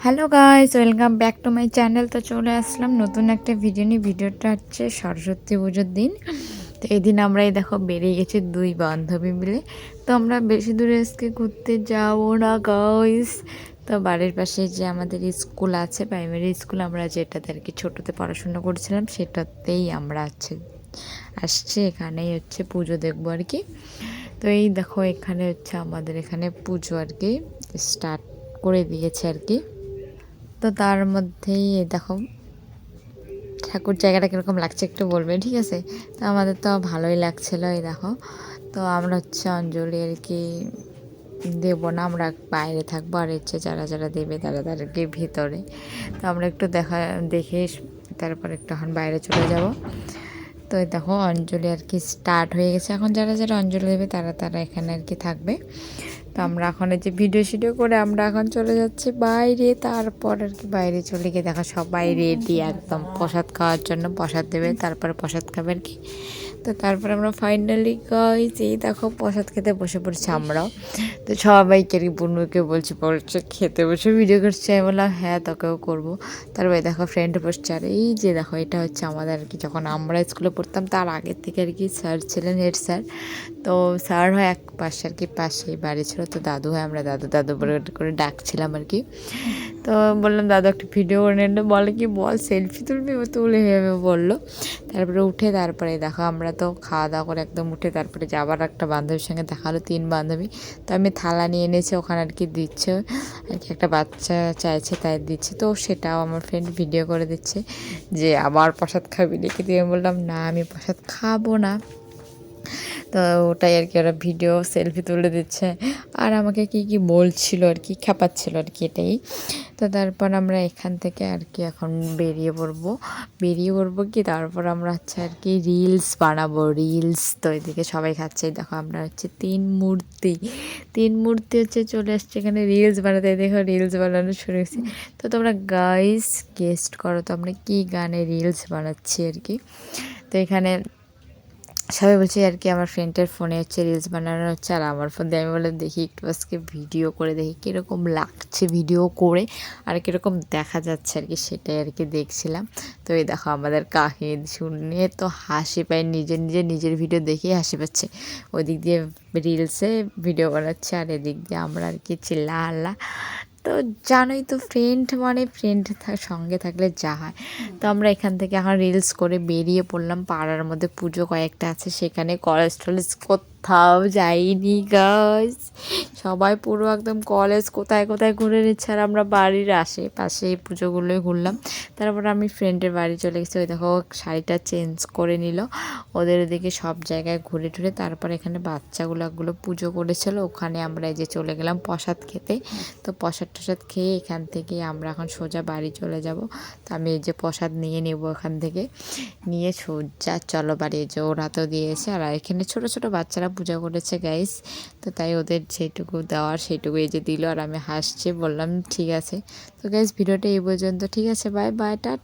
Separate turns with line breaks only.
Hello guys, welcome back to my channel. তো চলে আসলাম নতুন একটা ভিডিও নিয়ে। ভিডিওটা হচ্ছে সরস্বতী পুজোর দিন। তো এই দিন আমরা এই দেখো বেরিয়ে গেছি দুই বান্ধবী মিলে। তো আমরা বেশি দূরে আজকে ঘুরতে যাবো না গাইস। তো বাড়ির পাশে যে আমাদের স্কুল আছে, প্রাইমারি স্কুল, আমরা যেটাতে আর কি ছোটোতে পড়াশোনা করেছিলাম সেটাতেই আমরা আসছি। এখানেই হচ্ছে পুজো দেখবো আর কি। তো এই দেখো এখানে হচ্ছে আমাদের এখানে পুজো আর কি স্টার্ট করে দিয়েছে আর কি। তো তার মধ্যেই দেখো ঠাকুর জায়গাটা কীরকম লাগছে একটু বলবে, ঠিক আছে? তো আমাদের তো ভালোই লাগছিলো। এই দেখো, তো আমরা হচ্ছে অঞ্জলি আর কি দেবো না, আমরা বাইরে থাকবো, আর হচ্ছে যারা যারা দেবে তারা তাদেরকে ভিতরে। তো আমরা একটু দেখে তারপর একটু এখন বাইরে চলে যাব। তো দেখো অঞ্জলি আর কি স্টার্ট হয়ে গেছে। এখন যারা যারা অঞ্জলি দেবে তারা তারা এখানে আর কি থাকবে। তো আমরা এখন এই যে ভিডিও করে আমরা এখন চলে যাচ্ছি বাইরে। তারপর আর কি বাইরে চলে গিয়ে দেখা সবাই রেডি একদম প্রসাদ খাওয়ার জন্য। প্রসাদ দেবে, তারপরে প্রসাদ খাবে আর কি। তো তারপর আমরা ফাইনালি গাইস এই দেখো প্রসাদ খেতে বসে পড়ছি আমরাও। তো সবাইকে আর কি বন্ধুকে বলছে খেতে বসে ভিডিও করছে। আমি বললাম হ্যাঁ তোকেও করবো। তারপরে দেখো ফ্রেন্ড বসছে। আর এই যে দেখো এটা হচ্ছে আমাদের আর কি যখন আমরা স্কুলে পড়তাম তার আগের থেকে আর কি স্যার ছিলেন, হেড স্যার। তো স্যার হয় এক পাশে আর কি, পাশেই বাড়ি ছিল। তো দাদু হয়, আমরা দাদু দাদু করে ডাকছিলাম আর কি। তো বললাম দাদু একটা ভিডিও করে নিলো। বলে কি বল সেলফি তুলবি? ও তুলে ভেবে বললো। তারপরে উঠে তারপরে দেখো আমরা তো খাওয়া দাওয়া করে একদম উঠে তারপরে যাবার একটা বান্ধবীর সঙ্গে দেখা হলো, 3 বান্ধবী। তো আমি থালা নিয়ে এনেছি, ওখানে আর কি দিচ্ছে আর কি, একটা বাচ্চা চাইছে তাই দিচ্ছে। তো সেটাও আমার ফ্রেন্ড ভিডিও করে দিচ্ছে যে আবার প্রসাদ খাবি লিখে দিয়ে। আমি বললাম না আমি প্রসাদ খাবো না। তো ওটাই আর কি, ওরা ভিডিও সেলফি তুলে দিচ্ছে আর আমাকে কি কি বলছিল আর কি, খেপাচ্ছিল আর কি, এটাই। তো তারপর আমরা এখান থেকে আর কি এখন বেরিয়ে পড়বো কি, তারপর আমরা হচ্ছে আর কি রিলস বানাবো, রিলস। তো এদিকে সবাই খাচ্ছে। দেখো আমরা হচ্ছে তিন মূর্তি হচ্ছে চলে আসছে এখানে রিলস বানাতে। দেখো রিলস বানানো শুরু হয়েছে। তো তোমরা গাইস গেস্ট করো তো আমরা কি গানে রিলস বানাচ্ছি আর কি। তো এখানে সবাই বলছে আর কি আমার ফ্রেন্ডের ফোনে হচ্ছে রিলস বানানো হচ্ছে, আর আমার ফোন দিয়ে আমি বললাম দেখি একটু আজকে ভিডিও করে দেখি কীরকম লাগছে ভিডিও করে আর কীরকম দেখা যাচ্ছে আর কি, সেটাই আর কি দেখছিলাম। তো এই দেখো আমাদের কাহিনী শুনে তো হাসি পায়, নিজের ভিডিও দেখেই হাসি পাচ্ছে। ওই দিক দিয়ে রিলসে ভিডিও বানাচ্ছে আর এদিক দিয়ে আমরা আর কি চিল্লা আল্লাহ। তো জানোই তো ফ্রেন্ড মানে ফ্রেন্ড সঙ্গে থাকলে যা হয়। তো আমরা এখান থেকে এখন রিলস করে বেরিয়ে পড়লাম। পাড়ার মধ্যে পুজো কয়েকটা আছে, সেখানে কলেজ টলেজ কোথাও যাইনি গাইস। সবাই পুরো একদম কলেজ কোথায় কোথায় ঘুরে নিচ্ছে, আর আমরা বাড়ির আশেপাশে এই পুজোগুলোই ঘুরলাম। তারপর আমি ফ্রেন্ডের বাড়ি চলে গেছি। ওই দেখো শাড়িটা চেঞ্জ করে নিল, ওদের ওদিকে সব জায়গায় ঘুরে টুরে। তারপর এখানে বাচ্চাগুলোগুলো পুজো করেছিল, ওখানে আমরা এই যে চলে গেলাম প্রসাদ খেতে। তো প্রসাদ টসাদ খেয়ে এখান থেকে আমরা এখন সোজা বাড়ি চলে যাব। তো আমি এই যে প্রসাদ নিয়ে নেবো এখান থেকে, নিয়ে সোজা চলো বাড়ি। যে ওরা তো দিয়েছে, আর এখানে ছোট ছোট বাচ্চারা পূজা করেছে গাইস। তো তাই ওদের যেটুকু দেওয়ার সেইটুকু এই যে দিল, আর আমি হাসছি, বললাম ঠিক আছে। তো গাইস ভিডিওটা এই পর্যন্ত, ঠিক আছে, বাই বাই, টাটা।